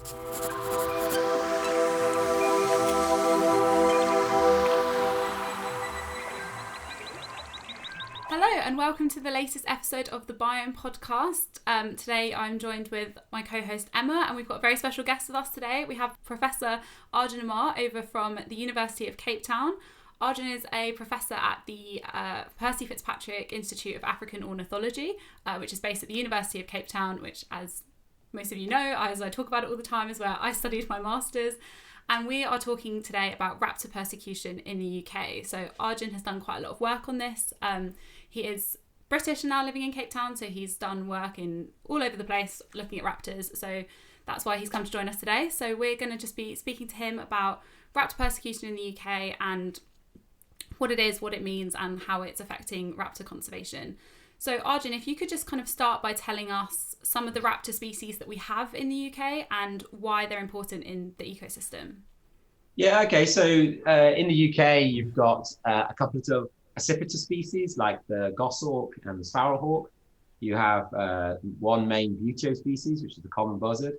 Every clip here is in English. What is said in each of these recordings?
Hello and welcome to the latest episode of the Biome podcast. Today I'm joined with my co-host Emma, and we've got a very special guest with us today. We have Professor Arjun Amar over from the University of Cape Town. Arjun is a professor at the Percy FitzPatrick Institute of African Ornithology, which is based at the University of Cape Town, which, as most of you know, as I talk about it all the time, is where I studied my master's. And we are talking today about raptor persecution in the UK. So Arjun has done quite a lot of work on this. He is British and now living in Cape Town, so he's done work in all over the place looking at raptors. So that's why he's come to join us today. So we're going to just be speaking to him about raptor persecution in the UK and what it is, what it means, and how it's affecting raptor conservation. So Arjun, if you could just kind of start by telling us some of the raptor species that we have in the UK and why they're important in the ecosystem. Yeah, okay. So in the UK, you've got a couple of accipiter species like the goshawk and the sparrowhawk. You have one main buteo species, which is the common buzzard.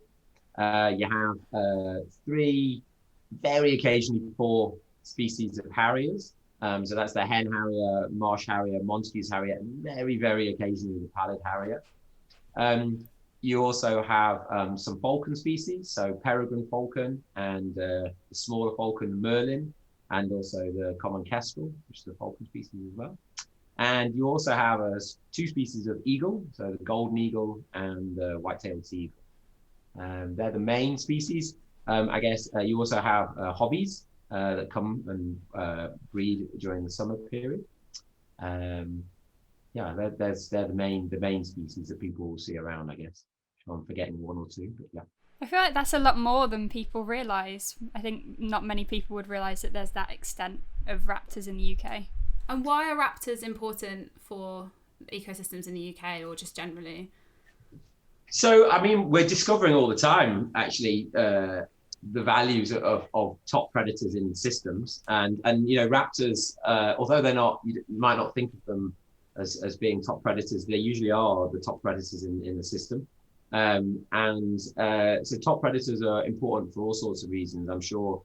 You have three, very occasionally four species of harriers. So that's the hen harrier, marsh harrier, Montague's harrier, and very, very occasionally the pallid harrier. You also have some falcon species, so peregrine falcon and the smaller falcon merlin, and also the common kestrel, which is the falcon species as well. And you also have two species of eagle, so the golden eagle and the white-tailed sea eagle. They're the main species. I guess you also have hobbies that come and breed during the summer period. Yeah, they're the main species that people will see around, I guess. I'm forgetting one or two, but yeah. I feel like that's a lot more than people realise. I think not many people would realise that there's that extent of raptors in the UK. And why are raptors important for ecosystems in the UK or just generally? So, I mean, we're discovering all the time, actually, the values of top predators in systems. And you know, raptors, although they're not, you might not think of them as being top predators, they usually are the top predators in the system. So top predators are important for all sorts of reasons. I'm sure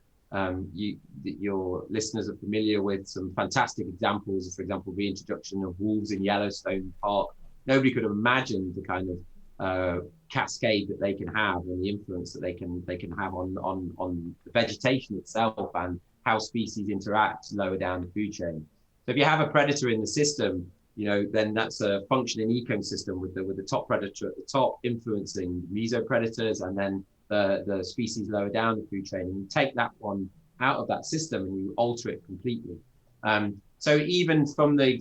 your listeners are familiar with some fantastic examples. For example, reintroduction of wolves in Yellowstone Park. Nobody could have imagined the kind of cascade that they can have and the influence that they can have on the vegetation itself and how species interact lower down the food chain. So if you have a predator in the system, you know, then that's a functioning ecosystem with the top predator at the top influencing mesopredators and then the species lower down the food chain. And you take that one out of that system and you alter it completely. So even from the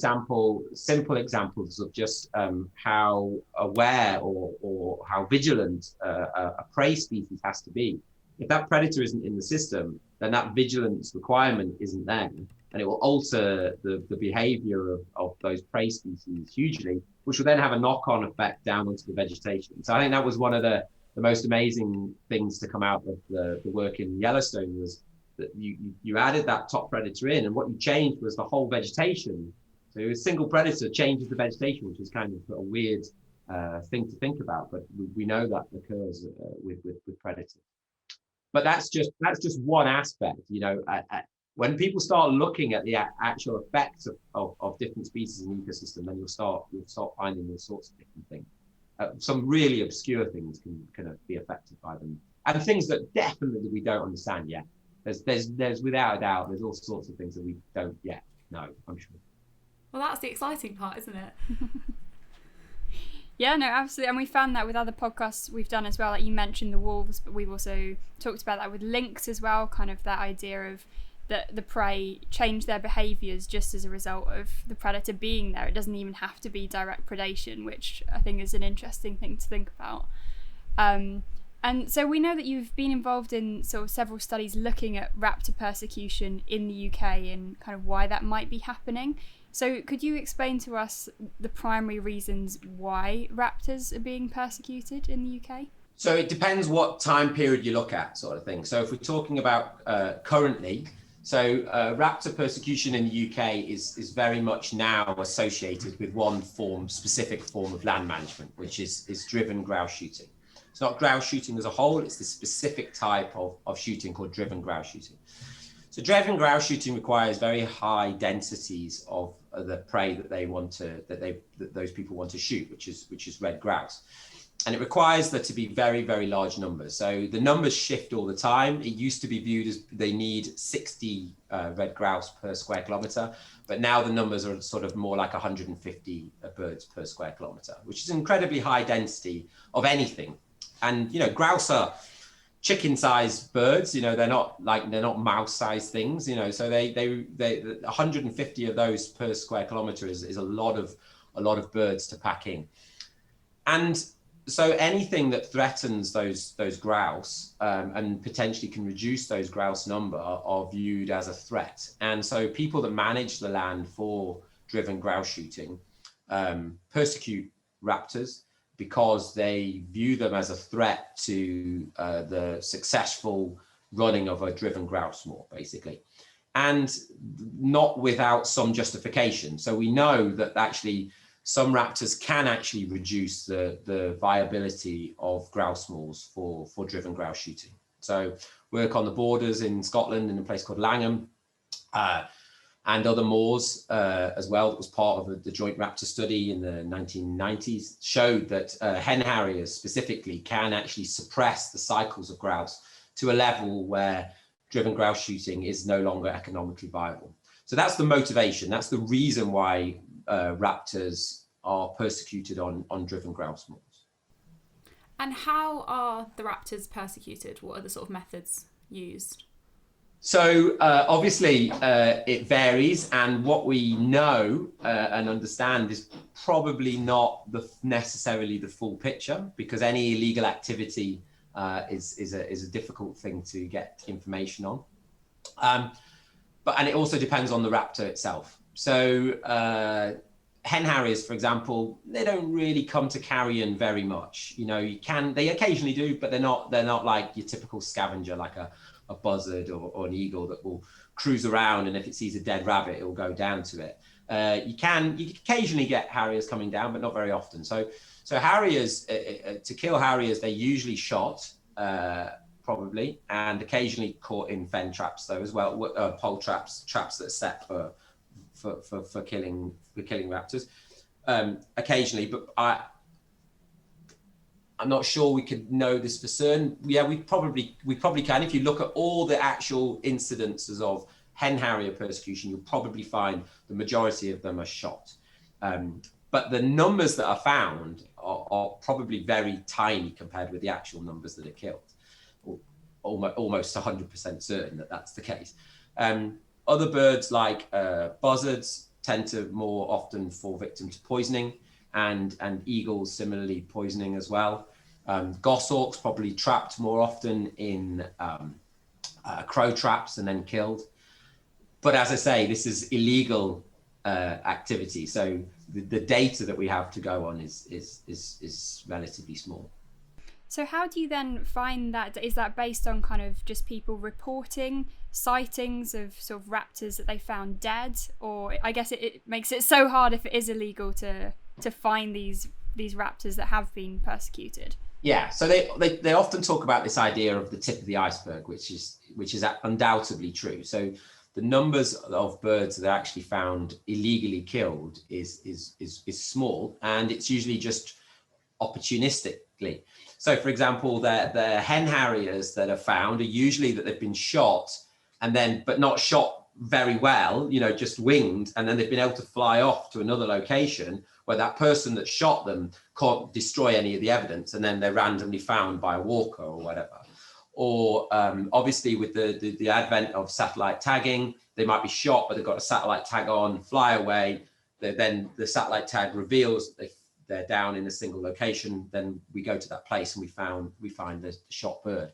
simple examples of just how aware or how vigilant a prey species has to be. If that predator isn't in the system, then that vigilance requirement isn't there. And it will alter the behavior of those prey species hugely, which will then have a knock-on effect down onto the vegetation. So I think that was one of the most amazing things to come out of the work in Yellowstone was that you added that top predator in, and what you changed was the whole vegetation. So a single predator changes the vegetation, which is kind of a weird thing to think about, but we know that occurs with predators. But that's just one aspect, you know. When people start looking at the actual effects of different species in the ecosystem, then you'll start finding all sorts of different things. Some really obscure things can be affected by them, and things that definitely we don't understand yet. There's without a doubt, there's all sorts of things that we don't yet know, I'm sure. Well, that's the exciting part, isn't it? Yeah, no, absolutely. And we found that with other podcasts we've done as well. Like you mentioned the wolves, but we've also talked about that with lynx as well, kind of that idea of the prey change their behaviours just as a result of the predator being there. It doesn't even have to be direct predation, which I think is an interesting thing to think about. And so we know that you've been involved in sort of several studies looking at raptor persecution in the UK and kind of why that might be happening. So could you explain to us the primary reasons why raptors are being persecuted in the UK? So it depends what time period you look at, sort of thing. So if we're talking about currently, raptor persecution in the UK is very much now associated with one specific form of land management, which is driven grouse shooting. not grouse shooting as a whole, it's this specific type of shooting called driven grouse shooting. So driven grouse shooting requires very high densities of the prey that those people want to shoot, which is red grouse. And it requires there to be very, very large numbers. So the numbers shift all the time. It used to be viewed as they need 60 red grouse per square kilometre, but now the numbers are sort of more like 150 birds per square kilometre, which is an incredibly high density of anything. And, grouse are chicken-sized birds, they're not mouse-sized things, so they 150 of those per square kilometre is a lot of birds to pack in. And so anything that threatens those grouse and potentially can reduce those grouse number are viewed as a threat. And so people that manage the land for driven grouse shooting persecute raptors because they view them as a threat to the successful running of a driven grouse moor, basically. And not without some justification. So we know that actually some raptors can actually reduce the viability of grouse moors for driven grouse shooting. So work on the borders in Scotland in a place called Langham and other moors as well, that was part of the joint raptor study in the 1990s, showed that hen harriers specifically can actually suppress the cycles of grouse to a level where driven grouse shooting is no longer economically viable. So that's the motivation. That's the reason why raptors are persecuted on driven grouse moors. And how are the raptors persecuted? What are the sort of methods used? So obviously it varies, and what we know and understand is probably not necessarily the full picture, because any illegal activity is a difficult thing to get information on. And it also depends on the raptor itself. So hen harriers, for example, they don't really come to carrion very much. They occasionally do, but they're not like your typical scavenger, like a buzzard or an eagle that will cruise around, and if it sees a dead rabbit, it will go down to it. You can occasionally get harriers coming down, but not very often. So harriers, to kill harriers, they're usually shot, probably, and occasionally caught in fen traps though as well, pole traps that are set for killing raptors, occasionally. But I'm not sure we could know this for certain. Yeah, we probably can. If you look at all the actual incidences of hen harrier persecution, you'll probably find the majority of them are shot. But the numbers that are found are probably very tiny compared with the actual numbers that are killed. Almost 100% certain that that's the case. Other birds like buzzards tend to more often fall victim to poisoning, and eagles similarly poisoning as well. Goshawks probably trapped more often in crow traps and then killed. But as I say, this is illegal activity, so the data that we have to go on is relatively small. So how do you then find that? Is that based on kind of just people reporting sightings of sort of raptors that they found dead? Or I guess it makes it so hard if it is illegal to find these raptors that have been persecuted. Yeah, so they often talk about this idea of the tip of the iceberg, which is undoubtedly true. So the numbers of birds that are actually found illegally killed is small, and it's usually just opportunistically. So, for example, the hen harriers that are found are usually that they've been shot, but not shot very well, just winged, and then they've been able to fly off to another location where that person that shot them can't destroy any of the evidence, and then they're randomly found by a walker or whatever. Or obviously with the advent of satellite tagging, they might be shot, but they've got a satellite tag on, fly away. Then the satellite tag reveals they're down in a single location. Then we go to that place and we find the shot bird.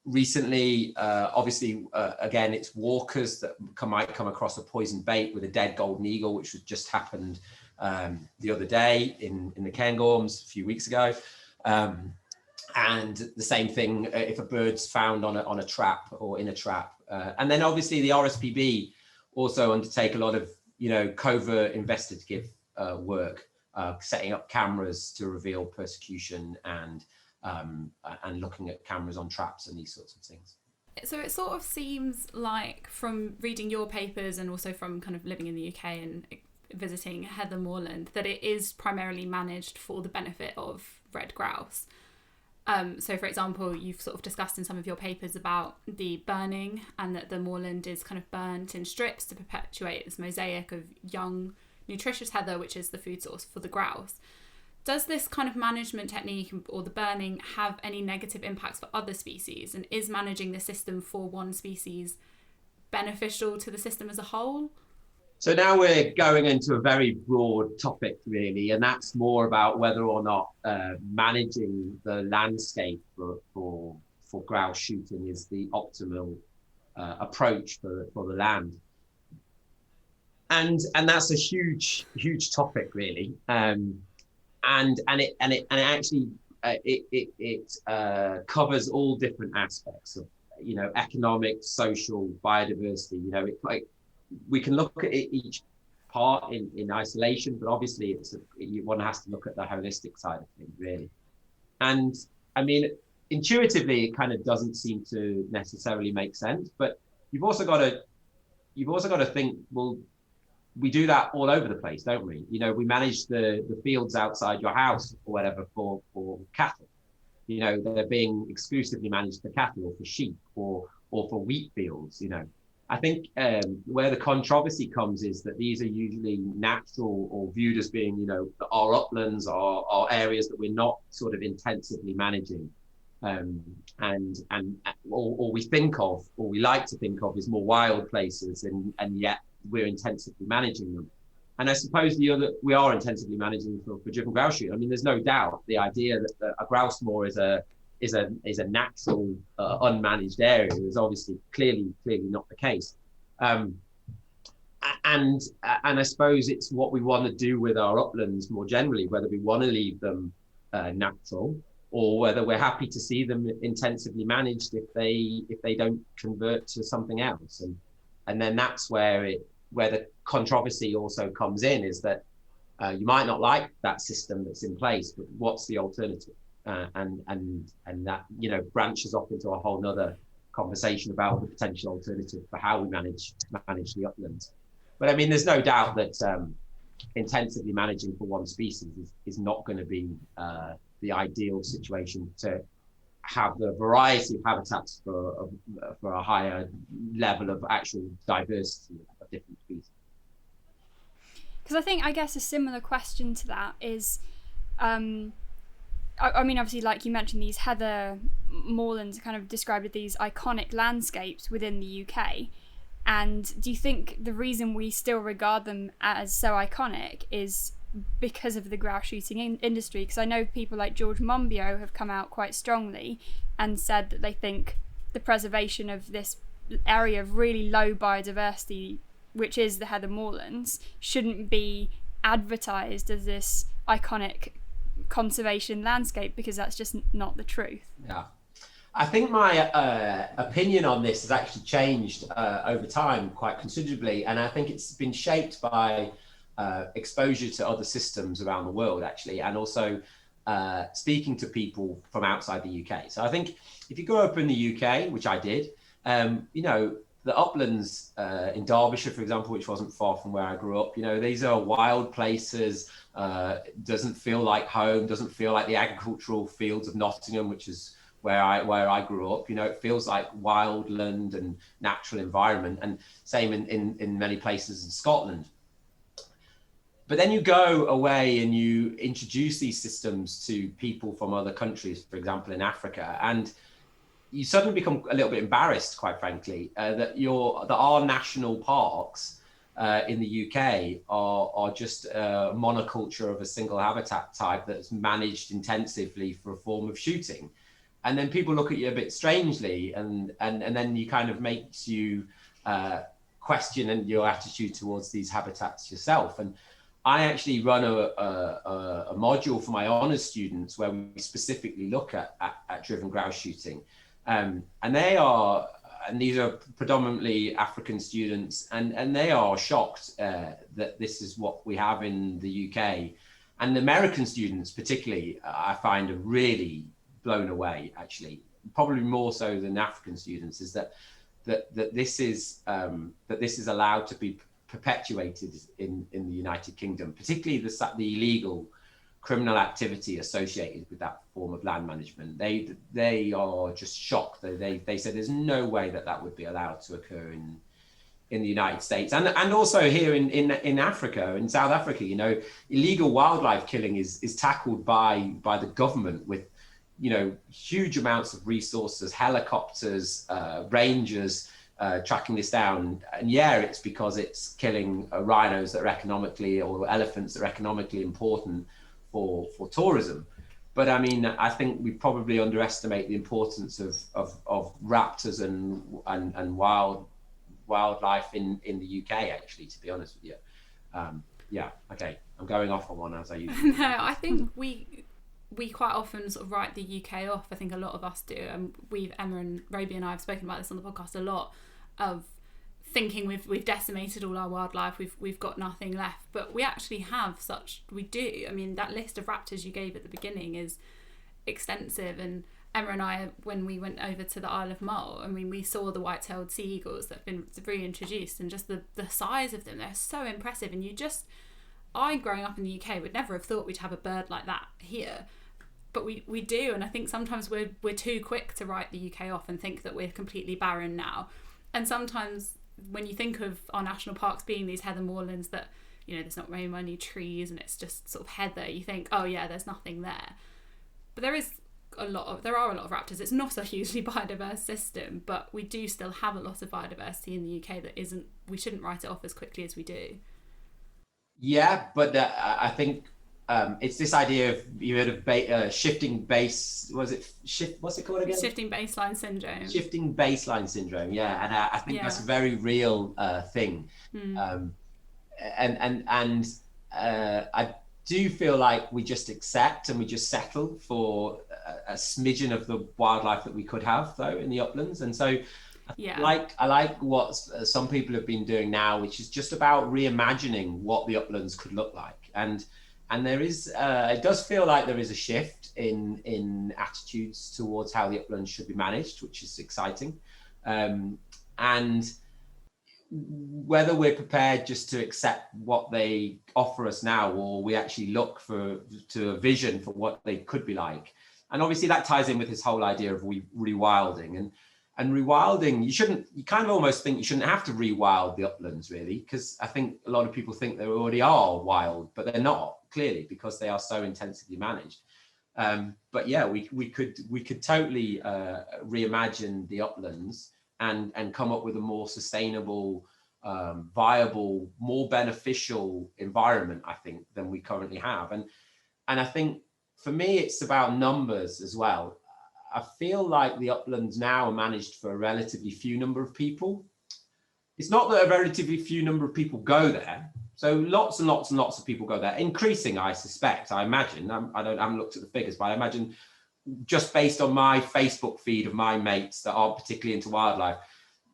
Recently, obviously, again, it's walkers that might come across a poisoned bait with a dead golden eagle, which just happened the other day in the Cairngorms a few weeks ago. And the same thing if a bird's found on a trap or in a trap. And then obviously the RSPB also undertake a lot of covert investigative work, setting up cameras to reveal persecution and and looking at cameras on traps and these sorts of things. So it sort of seems like, from reading your papers and also from kind of living in the UK and visiting heather moorland, that it is primarily managed for the benefit of red grouse. So for example, you've sort of discussed in some of your papers about the burning, and that the moorland is kind of burnt in strips to perpetuate this mosaic of young, nutritious heather, which is the food source for the grouse. Does this kind of management technique or the burning have any negative impacts for other species? And is managing the system for one species beneficial to the system as a whole? So now we're going into a very broad topic, really, and that's more about whether or not managing the landscape for grouse shooting is the optimal approach for the land. And that's a huge topic, really. And it actually covers all different aspects of, economic, social, biodiversity. We can look at each part in isolation, but obviously one has to look at the holistic side of things, really. And I mean, intuitively, it kind of doesn't seem to necessarily make sense, but you've also got to think, well, we do that all over the place, don't we? We manage the fields outside your house or whatever for cattle. They're being exclusively managed for cattle or for sheep or for wheat fields. I think where the controversy comes is that these are usually natural or viewed as being, our uplands, our areas that we're not sort of intensively managing. And we think of, or we like to think of, as more wild places, and yet we're intensively managing them. And I suppose we are intensively managing for driven grouse shooting. I mean, there's no doubt the idea that a grouse moor is a natural unmanaged area is obviously clearly not the case. And I suppose it's what we want to do with our uplands more generally, whether we want to leave them natural, or whether we're happy to see them intensively managed if they don't convert to something else. And then that's where the controversy also comes in, is that you might not like that system that's in place, but what's the alternative? And that branches off into a whole nother conversation about the potential alternative for how we manage the uplands. But I mean, there's no doubt that intensively managing for one species is not going to be the ideal situation to have the variety of habitats for a higher level of actual diversity of different species. Because I guess a similar question to that is, I mean, obviously, like you mentioned, these heather moorlands are kind of described as these iconic landscapes within the UK. And do you think the reason we still regard them as so iconic is because of the grouse shooting industry? Because I know people like George Monbiot have come out quite strongly and said that they think the preservation of this area of really low biodiversity, which is the heather moorlands, shouldn't be advertised as this iconic conservation landscape, because that's just not the truth. Yeah, I think my opinion on this has actually changed over time quite considerably, and I think it's been shaped by exposure to other systems around the world, actually, and also speaking to people from outside the UK. So I think if you grow up in the UK, which I did, the uplands in Derbyshire, for example, which wasn't far from where I grew up, these are wild places. Doesn't feel like home, doesn't feel like the agricultural fields of Nottingham, which is where I grew up. It feels like wildland and natural environment, and same in many places in Scotland. But then you go away and you introduce these systems to people from other countries, for example, in Africa, and you suddenly become a little bit embarrassed, quite frankly, that our national parks in the UK are just a monoculture of a single habitat type that's managed intensively for a form of shooting. And then people look at you a bit strangely, and then you kind of makes you question your attitude towards these habitats yourself. And I actually run a module for my honours students where we specifically look at driven grouse shooting. And these are predominantly African students, and they are shocked that this is what we have in the UK. And the American students particularly, I find, are really blown away, actually, probably more so than African students, is that this is allowed to be perpetuated in the United Kingdom, particularly the illegal criminal activity associated with that form of land management. They are just shocked. They said there's no way that would be allowed to occur in the United States, and also here in Africa, in South Africa. You know, illegal wildlife killing is tackled by the government with, you know, huge amounts of resources, helicopters, rangers, tracking this down. And yeah, it's because it's killing rhinos that are economically, or elephants that are economically important for tourism. But I mean, I think we probably underestimate the importance of raptors and wildlife in the UK, actually, to be honest with you. Yeah, okay, I'm going off on one as I usually do. No, I think we quite often sort of write the UK off. I think a lot of us do, and Emma and Roby and I have spoken about this on the podcast a lot, of thinking we've decimated all our wildlife, we've got nothing left, but we actually have we do. I mean, that list of raptors you gave at the beginning is extensive, and Emma and I, when we went over to the Isle of Mull, I mean, we saw the white-tailed sea eagles that have been reintroduced, and just the size of them, they're so impressive. And I, growing up in the UK, would never have thought we'd have a bird like that here, but we do. And I think sometimes we're too quick to write the UK off and think that we're completely barren now. And sometimes when you think of our national parks being these heather moorlands that, you know, there's not very many trees and it's just sort of heather, you think, oh yeah, there's nothing there. But there are a lot of raptors. It's not a hugely biodiverse system, but we do still have a lot of biodiversity in the UK that we shouldn't write it off as quickly as we do. Yeah, but I think it's this idea of, you heard of shifting base, what's it called again? Shifting baseline syndrome. Shifting baseline syndrome, yeah. And I think that's a very real thing. I do feel like we just accept and we just settle for a smidgen of the wildlife that we could have, though, in the uplands. And so I like what some people have been doing now, which is just about reimagining what the uplands could look like. And there is, it does feel like there is a shift in attitudes towards how the uplands should be managed, which is exciting. And whether we're prepared just to accept what they offer us now, or we actually look to a vision for what they could be like. And obviously that ties in with this whole idea of rewilding. And rewilding, you kind of almost think you shouldn't have to rewild the uplands, really, because I think a lot of people think they already are wild, but they're not, clearly, because they are so intensively managed. But yeah, we could totally reimagine the uplands and come up with a more sustainable, viable, more beneficial environment, I think, than we currently have. And I think for me, it's about numbers as well. I feel like the uplands now are managed for a relatively few number of people. It's not that a relatively few number of people go there. So lots and lots and lots of people go there. Increasing, I suspect, I imagine. I haven't looked at the figures, but I imagine, just based on my Facebook feed of my mates that aren't particularly into wildlife,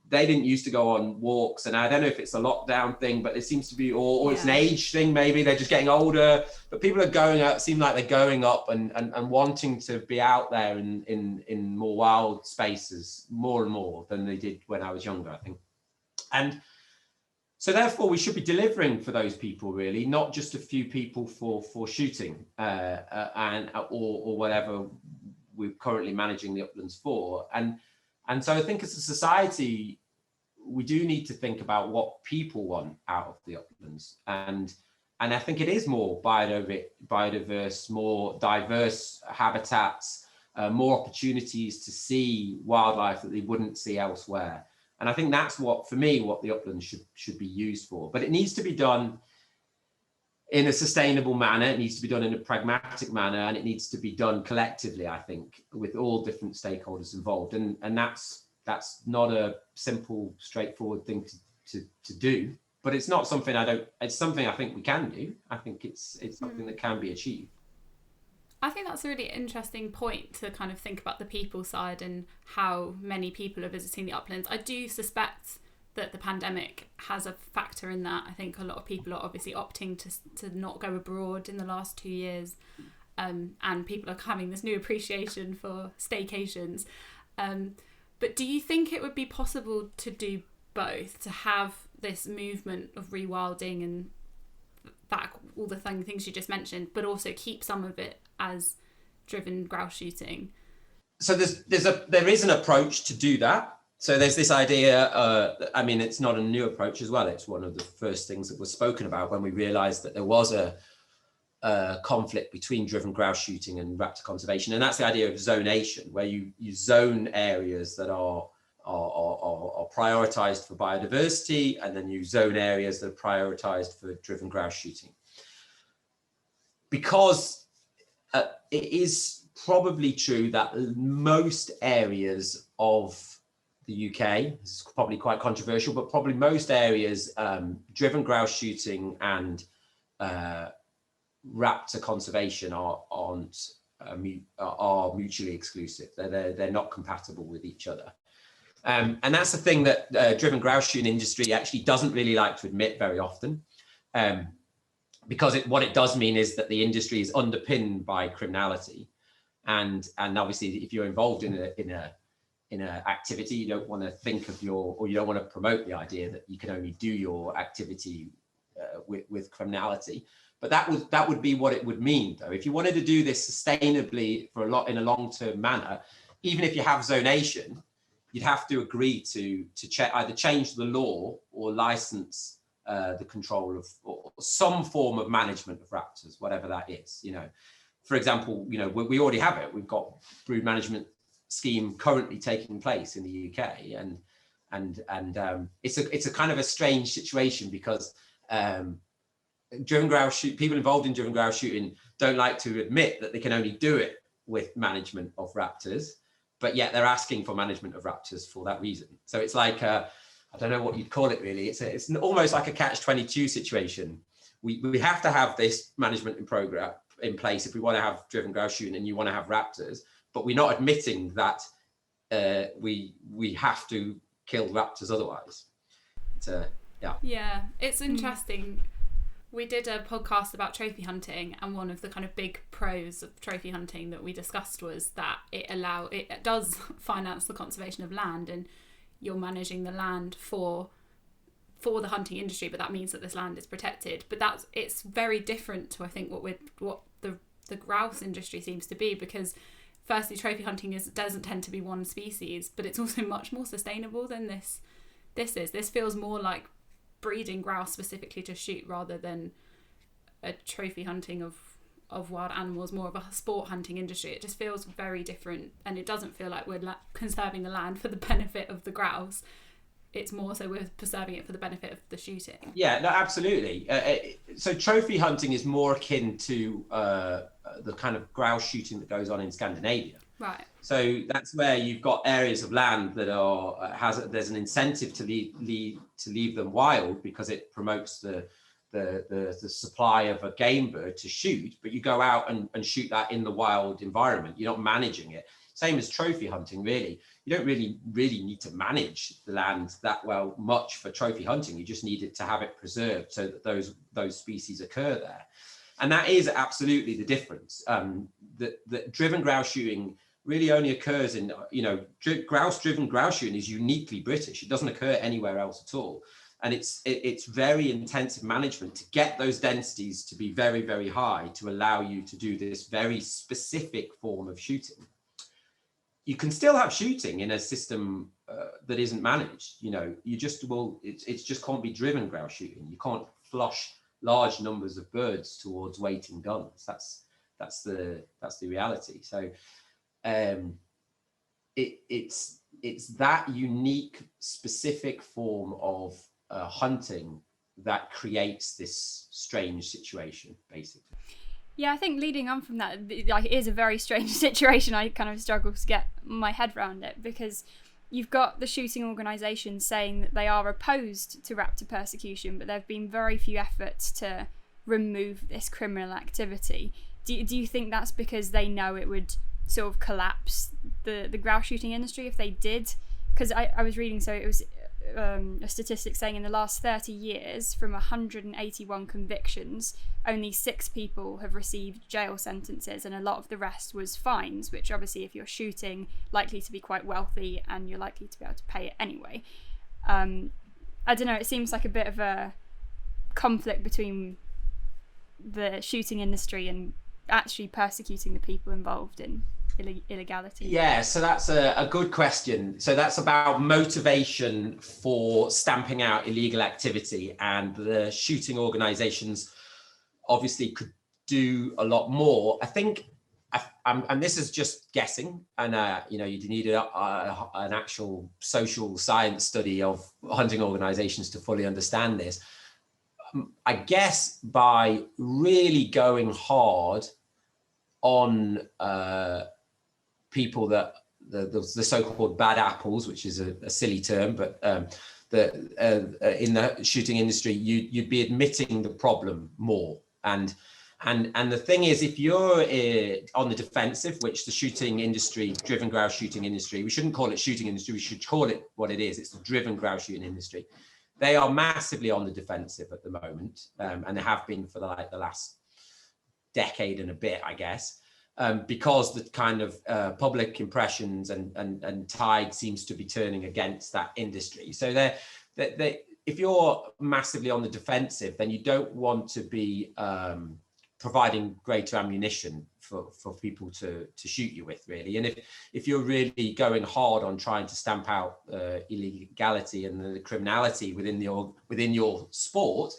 they didn't used to go on walks. And I don't know if it's a lockdown thing, but it seems to be, or it's an age thing, maybe they're just getting older. But people are going out, seem like they're going up and wanting to be out there in more wild spaces, more and more than they did when I was younger, I think. And so therefore we should be delivering for those people, really, not just a few people for shooting or whatever we're currently managing the uplands for. And so I think as a society, we do need to think about what people want out of the uplands. And I think it is more biodiverse, more diverse habitats, more opportunities to see wildlife that they wouldn't see elsewhere. And I think that's what the uplands should be used for. But it needs to be done in a sustainable manner. It needs to be done in a pragmatic manner, and it needs to be done collectively, I think, with all different stakeholders involved. And that's not a simple, straightforward thing to do. But it's not something it's something I think we can do. I think it's something that can be achieved. I think that's a really interesting point to kind of think about the people side and how many people are visiting the uplands. I do suspect that the pandemic has a factor in that. I think a lot of people are obviously opting to not go abroad in the last 2 years. and people are having this new appreciation for staycations. But do you think it would be possible to do both, to have this movement of rewilding and that all the things you just mentioned, but also keep some of it as driven grouse shooting? So there is an approach to do that. So there's this idea, I mean, it's not a new approach as well. It's one of the first things that was spoken about when we realized that there was a conflict between driven grouse shooting and raptor conservation. And that's the idea of zonation, where you zone areas that are prioritized for biodiversity, and then you zone areas that are prioritized for driven grouse shooting. Because it is probably true that most areas of the UK, this is probably quite controversial, but probably most areas, driven grouse shooting and raptor conservation are mutually exclusive. They're not compatible with each other. And that's the thing that driven grouse shooting industry actually doesn't really like to admit very often, because what it does mean is that the industry is underpinned by criminality, and obviously if you're involved in a activity, you don't want to think of or you don't want to promote the idea that you can only do your activity with criminality. But that would be what it would mean, though. If you wanted to do this sustainably in a long-term manner, even if you have zonation, you'd have to agree to either change the law or license the control of, or some form of management of raptors, whatever that is. For example, we already have it. We've got brood management scheme currently taking place in the UK, and it's a kind of a strange situation because people involved in driven grouse shooting don't like to admit that they can only do it with management of raptors, but yet they're asking for management of raptors for that reason. So it's like I don't know what you'd call it really. It's almost like a catch-22 situation. We have to have this management in place if we want to have driven grouse shooting and you want to have raptors, but we're not admitting that we have to kill raptors otherwise. Yeah, it's interesting. We did a podcast about trophy hunting, and one of the kind of big pros of trophy hunting that we discussed was that it does finance the conservation of land, and you're managing the land for the hunting industry, but that means that this land is protected. But it's very different to, I think, what the grouse industry seems to be, because firstly, trophy hunting doesn't tend to be one species, but it's also much more sustainable than this is. This feels more like breeding grouse specifically to shoot rather than a trophy hunting of wild animals, more of a sport hunting industry. It just feels very different, and it doesn't feel like we're conserving the land for the benefit of the grouse. It's more so we're preserving it for the benefit of the shooting. Yeah, no, absolutely. So trophy hunting is more akin to the kind of grouse shooting that goes on in Scandinavia. Right. So that's where you've got areas of land that there's an incentive to leave them wild, because it promotes the supply of a game bird to shoot, but you go out and shoot that in the wild environment. You're not managing it. Same as trophy hunting, really. You don't really need to manage the land that much for trophy hunting. You just need it to have it preserved so that those species occur there. And that is absolutely the difference. That driven grouse shooting really only occurs in, driven grouse shooting is uniquely British. It doesn't occur anywhere else at all. And it's very intensive management to get those densities to be very, very high to allow you to do this very specific form of shooting. You can still have shooting in a system that isn't managed. You just it just can't be driven grouse shooting. You can't flush large numbers of birds towards waiting guns. That's the reality. So it's that unique, specific form of hunting that creates this strange situation, basically. Yeah, I think leading on from that, it is a very strange situation. I kind of struggle to get my head around it, because you've got the shooting organisations saying that they are opposed to raptor persecution, but there have been very few efforts to remove this criminal activity. Do you think that's because they know it would sort of collapse the grouse shooting industry if they did? Because I was reading, so it was a statistic saying in the last 30 years, from 181 convictions, only 6 people have received jail sentences, and a lot of the rest was fines, which obviously, if you're shooting, likely to be quite wealthy and you're likely to be able to pay it anyway. I don't know, it seems like a bit of a conflict between the shooting industry and actually persecuting the people involved in illegality. Yeah, so that's a good question. So that's about motivation for stamping out illegal activity, and the shooting organizations obviously could do a lot more. I think, and this is just guessing, and you know, you need an actual social science study of hunting organizations to fully understand this. I guess by really going hard on people that the so-called bad apples, which is a silly term, but in the shooting industry, you'd be admitting the problem more. And the thing is, if you're on the defensive, which the shooting industry, driven grouse shooting industry, we shouldn't call it shooting industry, we should call it what it is. It's the driven grouse shooting industry. They are massively on the defensive at the moment, and they have been for the last decade and a bit, I guess. Because the kind of public impressions and tide seems to be turning against that industry. So if you're massively on the defensive, then you don't want to be providing greater ammunition for people to shoot you with, really. And if you're really going hard on trying to stamp out illegality and the criminality within your sport,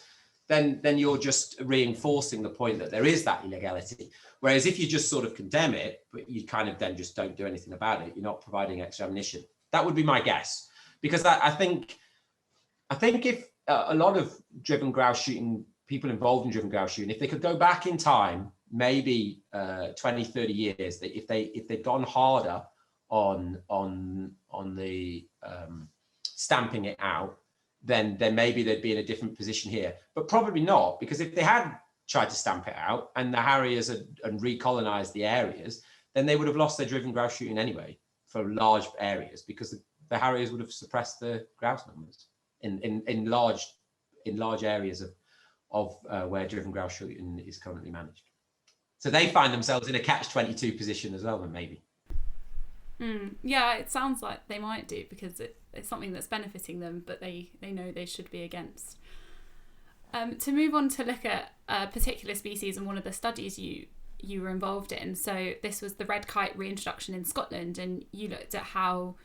then you're just reinforcing the point that there is that illegality. Whereas if you just sort of condemn it, but you kind of then just don't do anything about it, you're not providing extra ammunition. That would be my guess. Because I think if a lot of driven grouse shooting, people involved in driven grouse shooting, if they could go back in time, maybe 20, 30 years, if they'd gone harder on the stamping it out, then maybe they'd be in a different position here. But probably not, because if they had tried to stamp it out and the harriers and recolonized the areas, then they would have lost their driven grouse shooting anyway for large areas, because the harriers would have suppressed the grouse numbers in large areas of where driven grouse shooting is currently managed. So they find themselves in a catch-22 position as well, then maybe. Yeah, it sounds like they might do, because it's something that's benefiting them, but they know they should be against. To move on to look at a particular species and one of the studies you were involved in. So this was the red kite reintroduction in Scotland, and you looked at how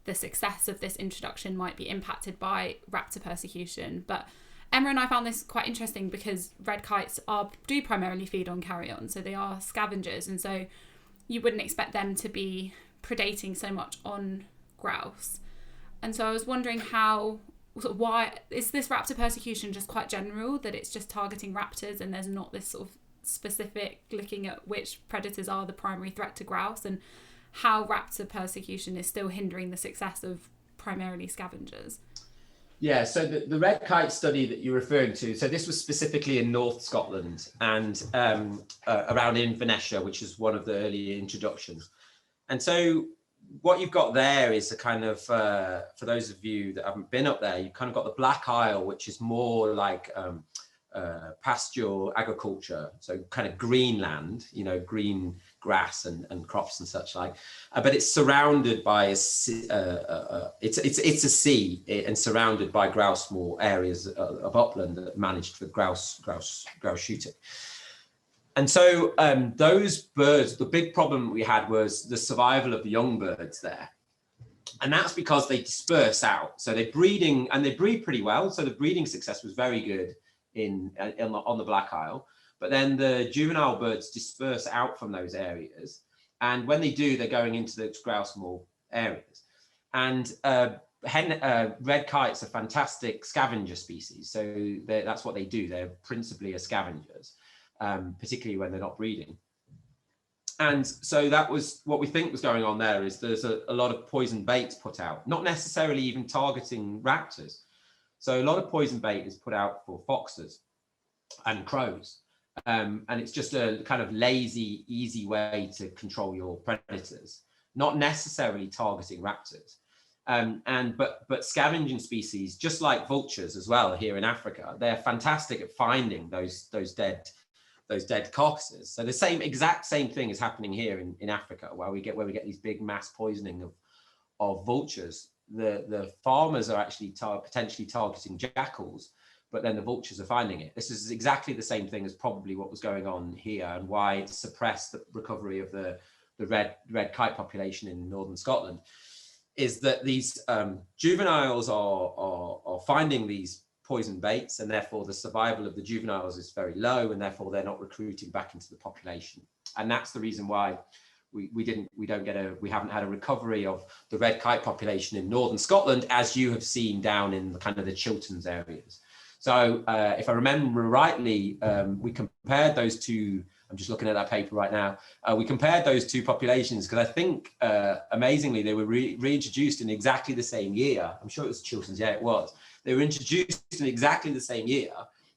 the success of this introduction might be impacted by raptor persecution. But Emma and I found this quite interesting because red kites do primarily feed on carrion, so they are scavengers, and so you wouldn't expect them to be predating so much on grouse. And so I was wondering why is this raptor persecution just quite general, that it's just targeting raptors and there's not this sort of specific looking at which predators are the primary threat to grouse, and how raptor persecution is still hindering the success of primarily scavengers? Yeah, so the Red Kite study that you're referring to, so this was specifically in North Scotland and around Inverness, which is one of the early introductions. And so what you've got there is a kind of, for those of you that haven't been up there, you've kind of got the Black Isle, which is more like pasture agriculture, so kind of green land, green grass and crops and such like, but it's surrounded by it's a sea and surrounded by grouse moor areas of upland that are managed for grouse shooting. And so those birds, the big problem we had was the survival of the young birds there. And that's because they disperse out. So they're breeding, and they breed pretty well. So the breeding success was very good on the Black Isle. But then the juvenile birds disperse out from those areas. And when they do, they're going into the grouse moor areas. And red kites are fantastic scavenger species. So that's what they do. They're principally scavengers, particularly when they're not breeding. And so that was what we think was going on there, is there's a lot of poison baits put out, not necessarily even targeting raptors. So a lot of poison bait is put out for foxes and crows. And it's just a kind of lazy, easy way to control your predators, not necessarily targeting raptors. But scavenging species, just like vultures as well here in Africa, they're fantastic at finding those dead carcasses. So the exact same thing is happening here in Africa, where we get these big mass poisoning of vultures. The farmers are actually potentially targeting jackals, but then the vultures are finding it. This is exactly the same thing as probably what was going on here, and why it suppressed the recovery of the red kite population in northern Scotland, is that these juveniles are finding these poison baits, and therefore the survival of the juveniles is very low, and therefore they're not recruiting back into the population. And that's the reason why we haven't had a recovery of the red kite population in northern Scotland, as you have seen down in kind of the Chilterns areas. So if I remember rightly, we compared those two. I'm just looking at that paper right now. We compared those two populations because I think, amazingly, they were reintroduced in exactly the same year. I'm sure it was Chilterns. Yeah, it was. They were introduced in exactly the same year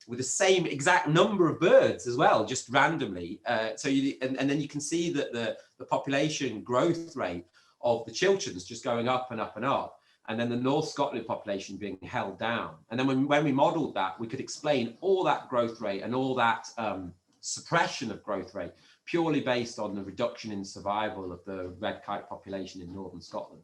with the same exact number of birds as well, just randomly. And then you can see that the population growth rate of the Chilterns just going up and up and up, and then the North Scotland population being held down. And then when we modelled that, we could explain all that growth rate and all that suppression of growth rate purely based on the reduction in survival of the red kite population in northern Scotland.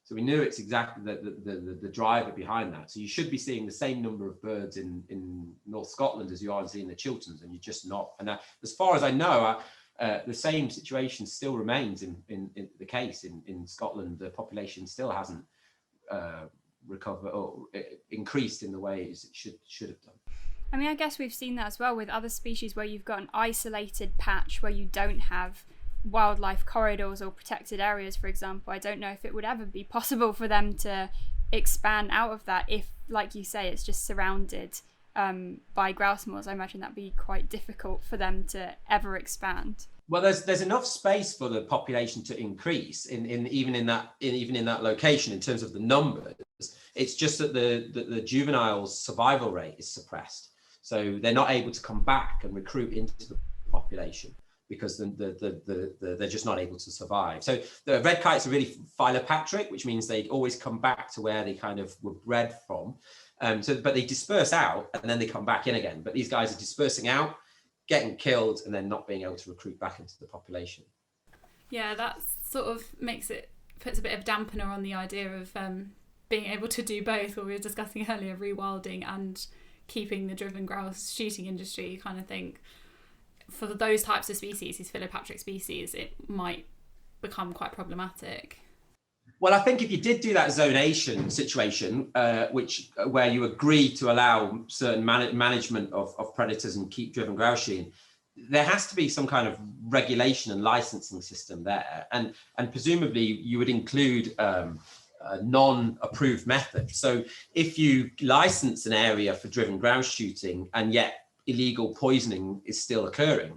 So we knew it's exactly the driver behind that. So you should be seeing the same number of birds in North Scotland as you are seeing the Chilterns, and you're just not. And that, as far as I know, the same situation still remains in the case in Scotland. The population still hasn't recovered or increased in the ways it should have done. I mean, I guess we've seen that as well with other species where you've got an isolated patch where you don't have wildlife corridors or protected areas, for example. I don't know if it would ever be possible for them to expand out of that if, like you say, it's just surrounded by grouse moors. I imagine that'd be quite difficult for them to ever expand. Well, there's enough space for the population to increase even in that location in terms of the numbers. It's just that the juveniles' survival rate is suppressed, so they're not able to come back and recruit into the population because they're just not able to survive. So the red kites are really FitzPatrick, which means they always come back to where they kind of were bred from. But they disperse out and then they come back in again. But these guys are dispersing out, getting killed, and then not being able to recruit back into the population. Yeah, that sort of puts a bit of dampener on the idea of being able to do both, what we were discussing earlier, rewilding and keeping the driven grouse shooting industry. You kind of think for those types of species, these FitzPatrick species, it might become quite problematic. Well, I think if you did do that zonation situation, where you agree to allow certain management of predators and keep driven grouse shooting, there has to be some kind of regulation and licensing system there, and presumably you would include a non-approved method. So if you license an area for driven grouse shooting and yet illegal poisoning is still occurring,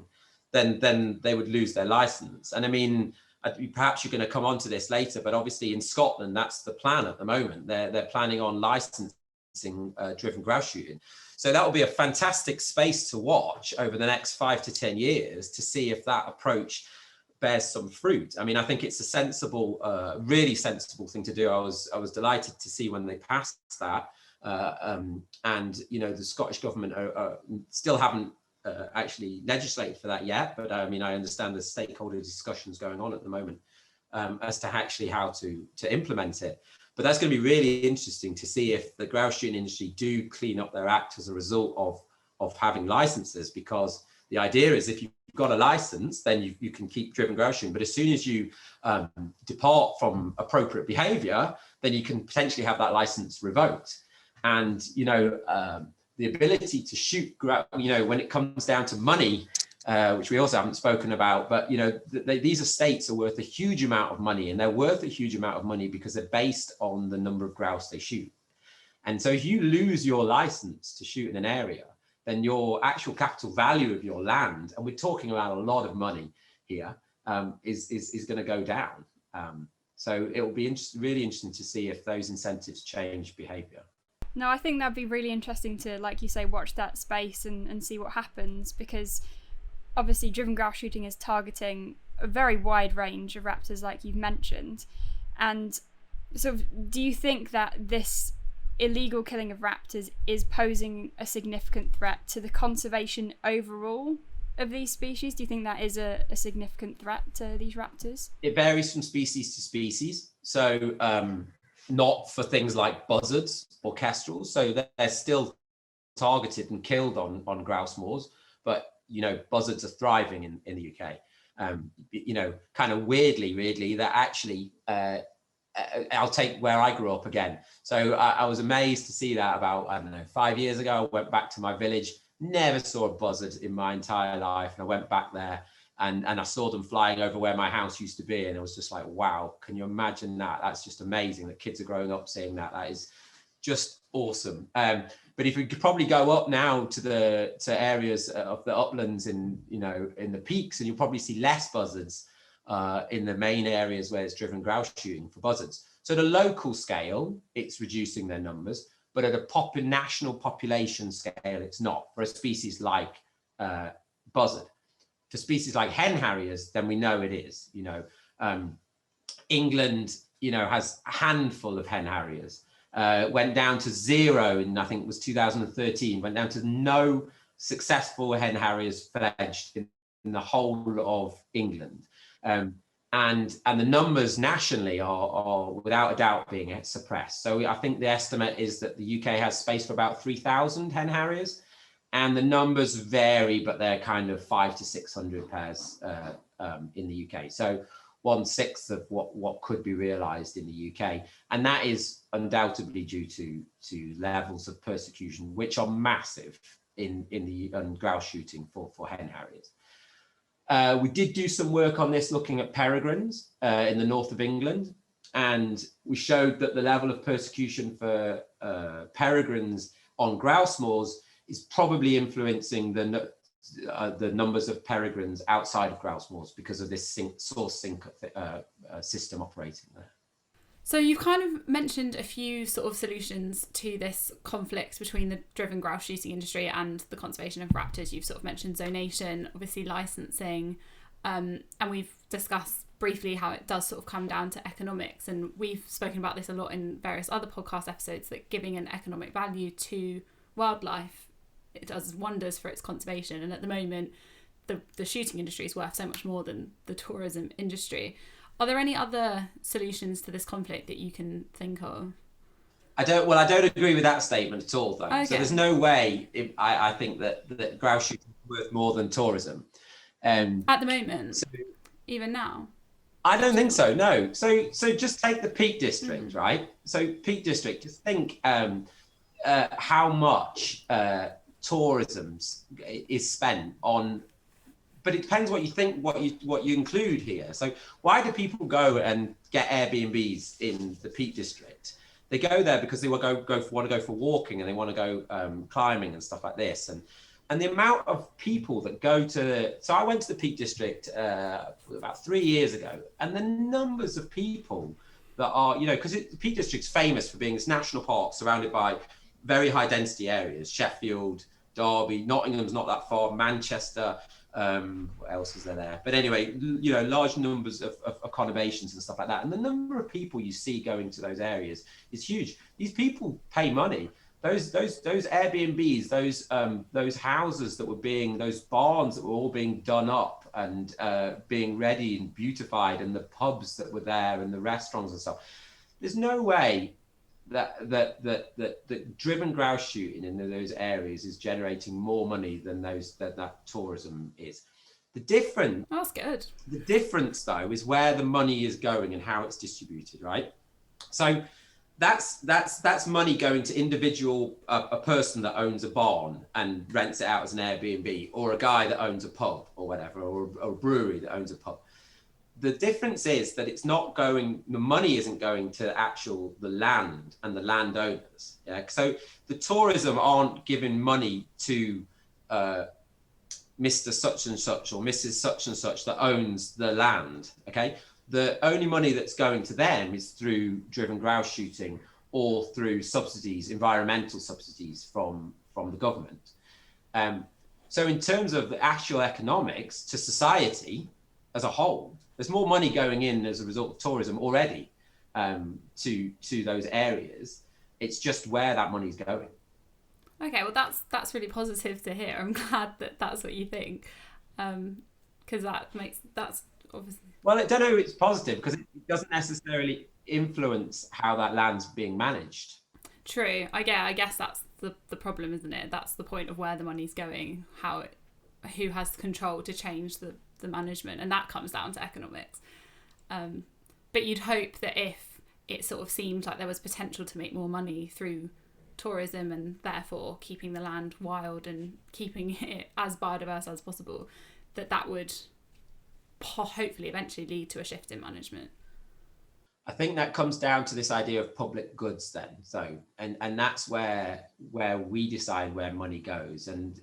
then they would lose their license. And I mean, perhaps you're going to come on to this later, but obviously in Scotland, that's the plan at the moment. They're planning on licensing driven grouse shooting. So that will be a fantastic space to watch over the next 5 to 10 years to see if that approach bears some fruit. I mean, I think it's a sensible, really sensible thing to do. I was delighted to see when they passed that. And, you know, the Scottish government still haven't actually legislated for that yet, but I mean, I understand there's stakeholder discussions going on at the moment as to actually how to implement it. But that's going to be really interesting to see if the grouse shooting industry do clean up their act as a result of having licenses, because the idea is if you've got a license, then you can keep driven grouse shooting. But as soon as you depart from appropriate behavior, then you can potentially have that license revoked. And, you know, the ability to shoot, you know, when it comes down to money, which we also haven't spoken about, but, you know, these estates are worth a huge amount of money, and they're worth a huge amount of money because they're based on the number of grouse they shoot. And so if you lose your license to shoot in an area, then your actual capital value of your land, and we're talking about a lot of money here, is going to go down. So it will be really interesting to see if those incentives change behavior. No, I think that'd be really interesting to, like you say, watch that space and see what happens, because obviously driven grouse shooting is targeting a very wide range of raptors, like you've mentioned. And So do you think that this illegal killing of raptors is posing a significant threat to the conservation overall of these species? Do you think that is a significant threat to these raptors? It varies from species to species. So not for things like buzzards or kestrels. So they're still targeted and killed on grouse moors. But, buzzards are thriving in the UK. Kind of weirdly, that actually, I'll take where I grew up again. So I was amazed to see that about, 5 years ago. I went back to my village, never saw a buzzard in my entire life. And I went back there and I saw them flying over where my house used to be. And it was just like, wow, can you imagine that? That's just amazing that kids are growing up seeing that. That is just awesome. But if you could probably go up now to areas of the uplands in the peaks, and you'll probably see less buzzards in the main areas where it's driven grouse shooting for buzzards. So at a local scale, it's reducing their numbers, but at a national population scale, it's not. For a species like buzzard, for species like hen harriers, then we know it is. England, has a handful of hen harriers. Went down to 0 in, I think it was 2013, went down to no successful hen harriers fledged in the whole of England. And the numbers nationally are without a doubt being suppressed. So I think the estimate is that the UK has space for about 3,000 hen harriers, and the numbers vary, but they're kind of 500 to 600 pairs in the UK. So 1/6 of what could be realised in the UK, and that is undoubtedly due to levels of persecution which are massive in the grouse shooting for hen harriers. We did do some work on this looking at peregrines in the north of England, and we showed that the level of persecution for peregrines on grouse moors is probably influencing the numbers of peregrines outside of grouse moors because of this source sink system operating there. So you've kind of mentioned a few sort of solutions to this conflict between the driven grouse shooting industry and the conservation of raptors. You've sort of mentioned zonation, obviously licensing, and we've discussed briefly how it does sort of come down to economics. And we've spoken about this a lot in various other podcast episodes, that giving an economic value to wildlife, it does wonders for its conservation. And at the moment, the shooting industry is worth so much more than the tourism industry. Are there any other solutions to this conflict that you can think of? I don't agree with that statement at all, though. Okay. So there's no way I think that grouse shooting is worth more than tourism. At the moment, even now? I don't think so, no. So just take the Peak District, right? So Peak District, just think how much tourism is spent on, but it depends what you think, what you include here. So why do people go and get Airbnbs in the Peak District? They go there because they want to go for walking, and they want to go climbing and stuff like this. And the amount of people that go so I went to the Peak District about 3 years ago, and the numbers of people that are, because the Peak District's famous for being this national park surrounded by very high density areas: Sheffield, Derby, Nottingham's not that far, Manchester. What else is there? But anyway, large numbers of conurbations and stuff like that. And the number of people you see going to those areas is huge. These people pay money. Those Airbnbs, those houses that were those barns that were all being done up and being ready and beautified, and the pubs that were there and the restaurants and stuff. There's no way that driven grouse shooting in those areas is generating more money than that tourism is. That's good. The difference, though, is where the money is going and how it's distributed, right? So that's money going to a person that owns a barn and rents it out as an Airbnb, or a guy that owns a pub or whatever, or a brewery that owns a pub. The difference is that the money isn't going to the land and the landowners. Yeah? So the tourism aren't giving money to Mr. Such and Such or Mrs. Such and Such that owns the land. Okay. The only money that's going to them is through driven grouse shooting or through subsidies, environmental subsidies from the government. So in terms of the actual economics to society as a whole, there's more money going in as a result of tourism already to those areas. It's just where that money's going. Okay, well that's really positive to hear. I'm glad that that's what you think, because that's obviously. Well, I don't know if it's positive because it doesn't necessarily influence how that land's being managed. True. I guess that's the problem, isn't it? That's the point of where the money's going, who has control to change the management, and that comes down to economics. But you'd hope that if it sort of seemed like there was potential to make more money through tourism and therefore keeping the land wild and keeping it as biodiverse as possible, that would hopefully eventually lead to a shift in management. I think that comes down to this idea of public goods then. So, and that's where we decide where money goes. And,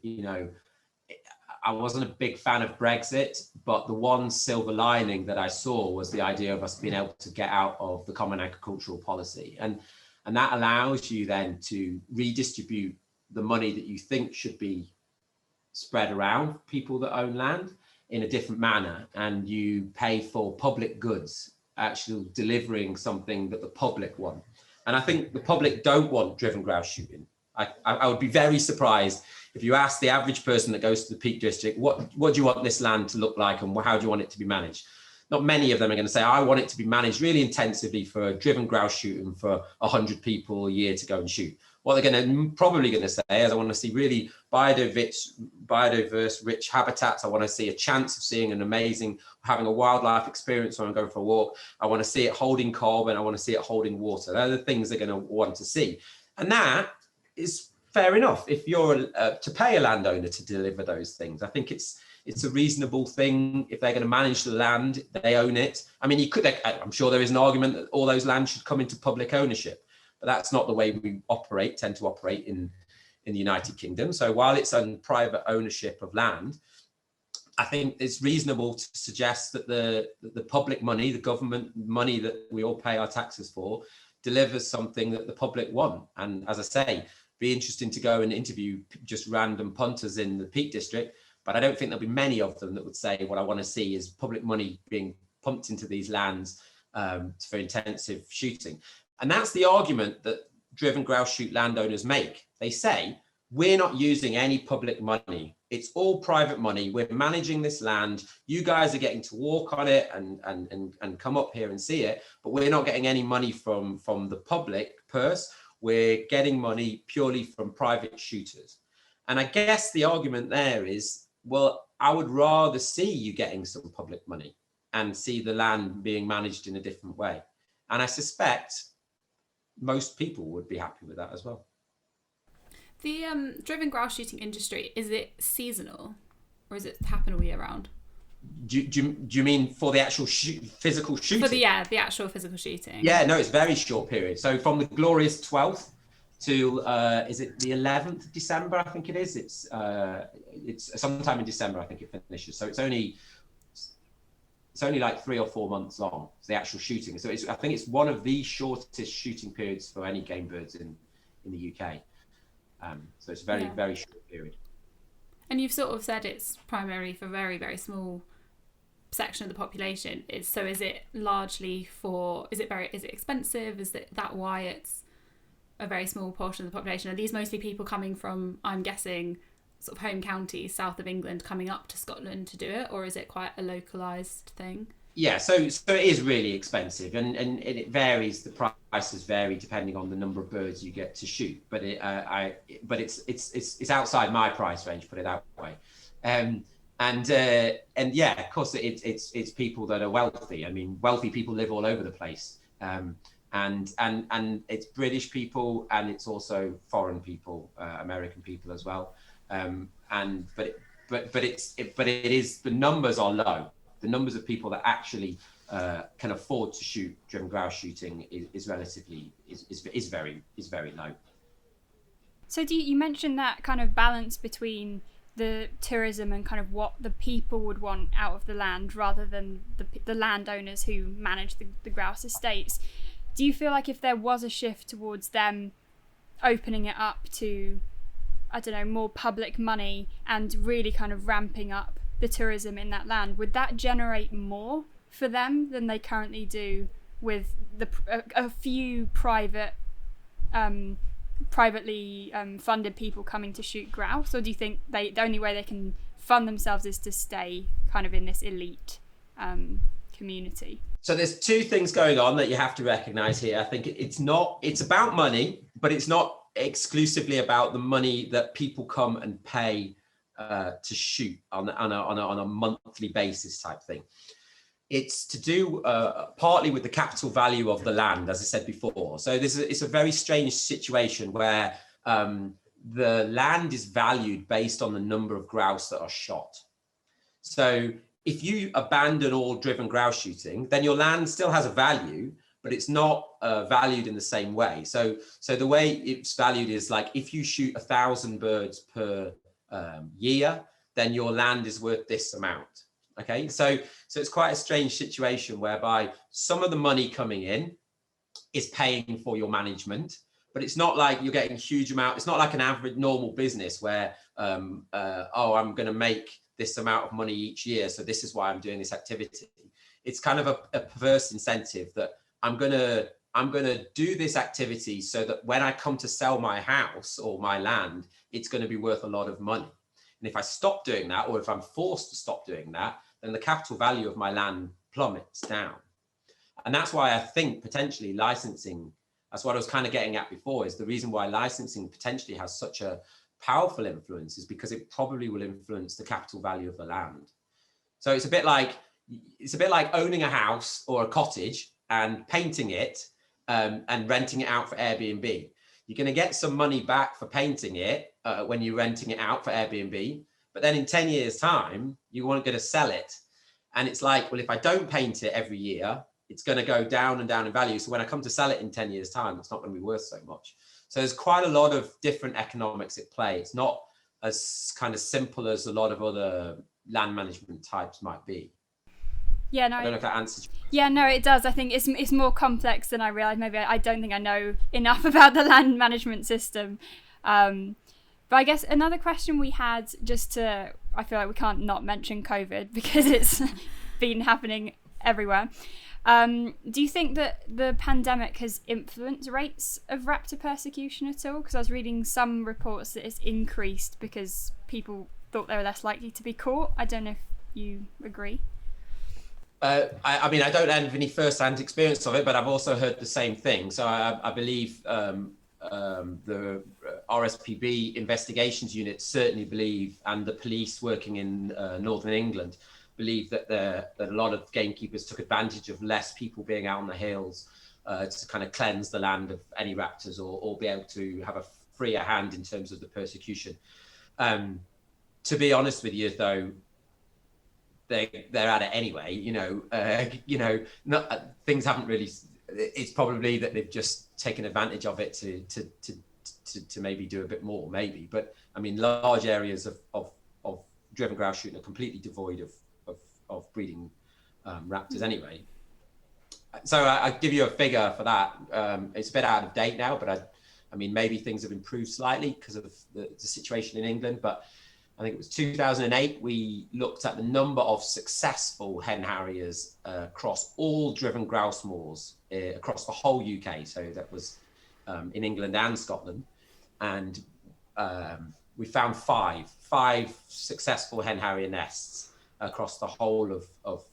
I wasn't a big fan of Brexit, but the one silver lining that I saw was the idea of us being able to get out of the common agricultural policy. And that allows you then to redistribute the money that you think should be spread around people that own land in a different manner. And you pay for public goods, actually delivering something that the public want. And I think the public don't want driven grouse shooting. I would be very surprised if you ask the average person that goes to the Peak District, what do you want this land to look like and how do you want it to be managed? Not many of them are going to say, I want it to be managed really intensively for driven grouse shooting for 100 people a year to go and shoot. What they're probably going to say is, I want to see really biodiverse, rich habitats. I want to see a chance of seeing having a wildlife experience when I'm going for a walk. I want to see it holding carbon. I want to see it holding water. They're the things they're going to want to see. And that is fair enough if you're to pay a landowner to deliver those things. I think it's a reasonable thing. If they're going to manage the land, they own it. I mean, I'm sure there is an argument that all those lands should come into public ownership, but that's not the way we tend to operate in the United Kingdom. So while it's on private ownership of land, I think it's reasonable to suggest that the public money, the government money that we all pay our taxes for, delivers something that the public want. And as I say, be interesting to go and interview just random punters in the Peak District, but I don't think there'll be many of them that would say what I want to see is public money being pumped into these lands for intensive shooting. And that's the argument that driven grouse shoot landowners make. They say, we're not using any public money. It's all private money. We're managing this land. You guys are getting to walk on it and come up here and see it, but we're not getting any money from the public purse. We're getting money purely from private shooters. And I guess the argument there is, well, I would rather see you getting some public money and see the land being managed in a different way. And I suspect most people would be happy with that as well. The driven grouse shooting industry, is it seasonal or is it happen all year round? Do you mean for the actual physical shooting? For the actual physical shooting. Yeah, no, it's very short period. So from the glorious 12th to is it the 11th of December? I think it is. It's sometime in December. I think it finishes. So it's only like 3 or 4 months long. It's the actual shooting. So I think it's one of the shortest shooting periods for any game birds in the UK. So it's a very very short period. And you've sort of said it's primarily for very, very small section of the population. Is it largely is it expensive? Is that why it's a very small portion of the population? Are these mostly people coming from, I'm guessing, sort of home counties, south of England, coming up to Scotland to do it? Or is it quite a localised thing? Yeah, so it is really expensive, and it varies. The prices vary depending on the number of birds you get to shoot. But it's outside my price range, put it that way. And yeah, of course, it's people that are wealthy. I mean, wealthy people live all over the place, and it's British people, and it's also foreign people, American people as well. But it is, the numbers are low. The numbers of people that actually can afford to shoot driven grouse shooting is very low. So you mentioned that kind of balance between the tourism and kind of what the people would want out of the land rather than the landowners who manage the grouse estates. Do you feel like if there was a shift towards them opening it up to, I don't know, more public money and really kind of ramping up the tourism in that land, would that generate more for them than they currently do with a few privately funded people coming to shoot grouse, or do you think the only way they can fund themselves is to stay kind of in this elite community? So there's two things going on that you have to recognize here. I think it's about money, but it's not exclusively about the money that people come and pay to shoot on a monthly basis type thing. It's to do partly with the capital value of the land, as I said before. So it's a very strange situation where the land is valued based on the number of grouse that are shot. So if you abandon all driven grouse shooting, then your land still has a value, but it's not valued in the same way. So the way it's valued is like, if you shoot 1,000 birds per year, then your land is worth this amount. Okay, so it's quite a strange situation whereby some of the money coming in is paying for your management, but it's not like you're getting a huge amount. It's not like an average normal business where, I'm going to make this amount of money each year, so this is why I'm doing this activity. It's kind of a perverse incentive that I'm going to do this activity so that when I come to sell my house or my land, it's going to be worth a lot of money. And if I stop doing that, or if I'm forced to stop doing that, then the capital value of my land plummets down. And that's why I think potentially licensing, that's what I was kind of getting at before, is the reason why licensing potentially has such a powerful influence is because it probably will influence the capital value of the land. So it's a bit like owning a house or a cottage and painting it and renting it out for Airbnb. You're going to get some money back for painting it when you're renting it out for Airbnb. But then in 10 years' time, you want to sell it. And it's like, well, if I don't paint it every year, it's going to go down and down in value. So when I come to sell it in 10 years' time, it's not going to be worth so much. So there's quite a lot of different economics at play. It's not as kind of simple as a lot of other land management types might be. Yeah, no, I don't know if that answers. Yeah, no, it does. I think it's more complex than I realised. Maybe I don't think I know enough about the land management system. But I guess another question we had, I feel like we can't not mention COVID because it's been happening everywhere. Do you think that the pandemic has influenced rates of raptor persecution at all? Because I was reading some reports that it's increased because people thought they were less likely to be caught. I don't know if you agree. I mean, I don't have any first-hand experience of it, but I've also heard the same thing. So I believe the RSPB investigations unit certainly believe, and the police working in northern England believe that a lot of gamekeepers took advantage of less people being out on the hills to kind of cleanse the land of any raptors or be able to have a freer hand in terms of the persecution. To be honest with you, though, they're at it anyway. Things haven't really. It's probably that they've just taken advantage of it to maybe do a bit more, maybe. But I mean, large areas of driven grouse shooting are completely devoid of breeding raptors anyway. So I give you a figure for that. It's a bit out of date now, but I mean, maybe things have improved slightly because of the situation in England. But I think it was 2008, we looked at the number of successful hen harriers across all driven grouse moors across the whole UK. So that was in England and Scotland. And we found five successful hen harrier nests across the whole of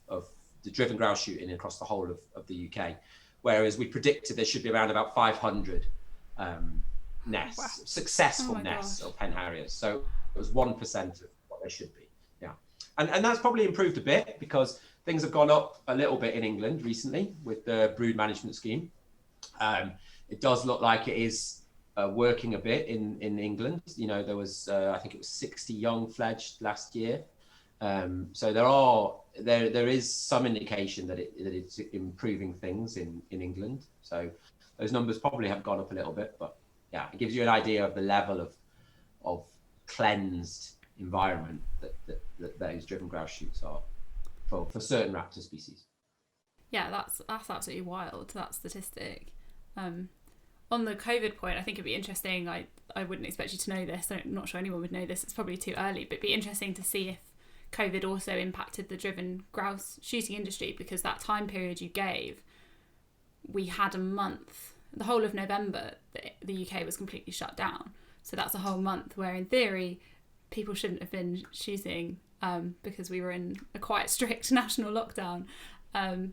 the driven grouse shooting across the whole of the UK. Whereas we predicted there should be around about 500 nests, wow. Successful nests of hen harriers. So it was 1% of what they should be. Yeah. And that's probably improved a bit because things have gone up a little bit in England recently with the brood management scheme. It does look like it is working a bit in England. There was, I think it was 60 young fledged last year. So there is some indication that it's improving things in England. So those numbers probably have gone up a little bit, but yeah, it gives you an idea of the level of cleansed environment that those driven grouse shoots are for certain raptor species. Yeah, that's absolutely wild, that statistic. On the COVID point, I think it'd be interesting. I wouldn't expect you to know this. I'm not sure anyone would know this. It's probably too early, but it'd be interesting to see if COVID also impacted the driven grouse shooting industry, because that time period you gave, we had a month, the whole of November, the UK was completely shut down. So that's a whole month where, in theory, people shouldn't have been shooting because we were in a quite strict national lockdown, and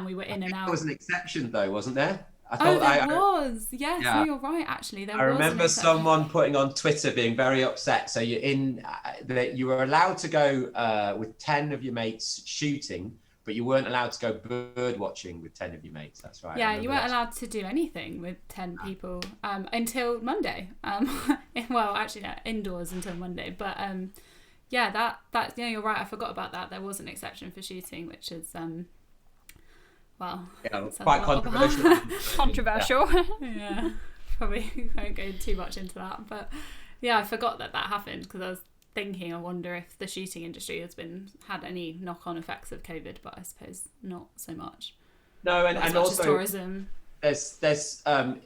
we were in and out. There was an exception, though, wasn't there? There was. Yes, yeah. No, you're right. Actually, I remember someone putting on Twitter being very upset. So you were allowed to go with 10 of your mates shooting, but you weren't allowed to go bird watching with 10 of your mates. That's right. Yeah, you weren't allowed to do anything with 10 people until Monday. Well, actually, no, indoors until Monday. But yeah, that's you're right. I forgot about that. There was an exception for shooting, which is quite controversial. Controversial. Yeah, probably won't go too much into that. But yeah, I forgot that happened because I was thinking, I wonder if the shooting industry has had any knock-on effects of COVID, but I suppose not so much. No, and also tourism. There's on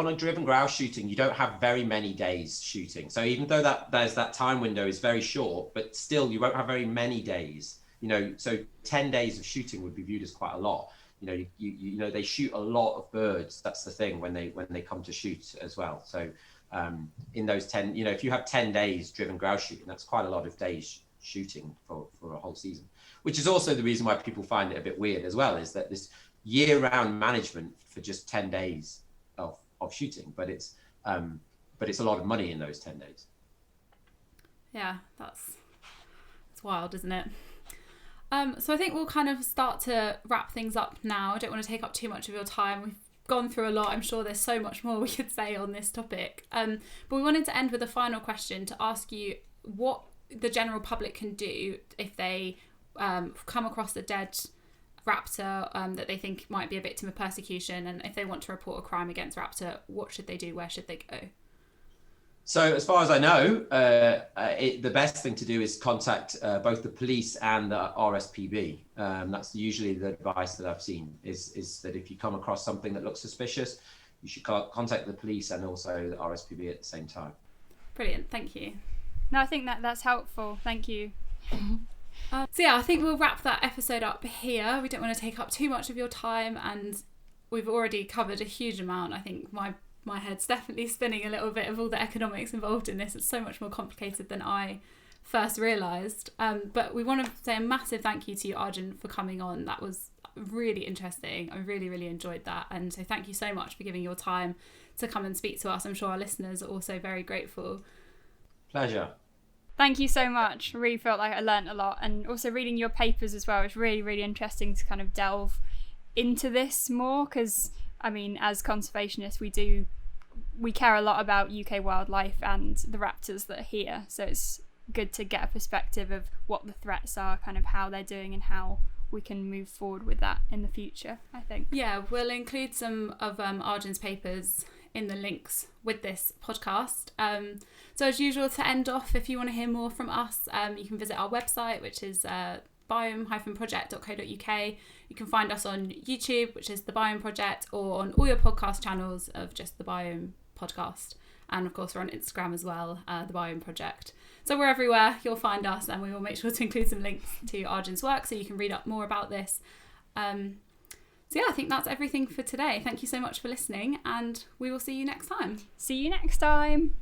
a driven grouse shooting, you don't have very many days shooting. So even though that time window is very short, but still you won't have very many days. So 10 days of shooting would be viewed as quite a lot. You know, they shoot a lot of birds. That's the thing when they come to shoot as well. So in those 10, if you have 10 days driven grouse shooting, that's quite a lot of days shooting for a whole season, which is also the reason why people find it a bit weird as well, is that this year-round management for just 10 days of shooting, but it's a lot of money in those 10 days. Yeah, it's wild, isn't it? So I think we'll kind of start to wrap things up now. I don't want to take up too much of your time. We've gone through a lot. I'm sure there's so much more we could say on this topic. But we wanted to end with a final question to ask you what the general public can do if they come across a dead raptor that they think might be a victim of persecution, and if they want to report a crime against raptor, what should they do? Where should they go? So as far as I know, the best thing to do is contact both the police and the RSPB. That's usually the advice that I've seen, is that if you come across something that looks suspicious, you should contact the police and also the RSPB at the same time. Brilliant, thank you. No, I think that's helpful. Thank you. So yeah, I think we'll wrap that episode up here. We don't want to take up too much of your time, and we've already covered a huge amount. I think my head's definitely spinning a little bit of all the economics involved in this. It's so much more complicated than I first realised. But we want to say a massive thank you to you, Arjun, for coming on. That was really interesting. I really, really enjoyed that. And so thank you so much for giving your time to come and speak to us. I'm sure our listeners are also very grateful. Pleasure. Thank you so much. I really felt like I learnt a lot, and also reading your papers as well. It's really, really interesting to kind of delve into this more, because I mean, as conservationists, we care a lot about UK wildlife and the raptors that are here. So it's good to get a perspective of what the threats are, kind of how they're doing, and how we can move forward with that in the future, I think. Yeah, we'll include some of Arjun's papers in the links with this podcast. So as usual, to end off, if you want to hear more from us, you can visit our website, which is biome-project.co.uk. You can find us on YouTube, which is the Biome Project, or on all your podcast channels of just the Biome Podcast. And of course, we're on Instagram as well, the Biome Project. So we're everywhere. You'll find us, and we will make sure to include some links to Arjun's work so you can read up more about this. So yeah, I think that's everything for today. Thank you so much for listening, and we will see you next time. See you next time.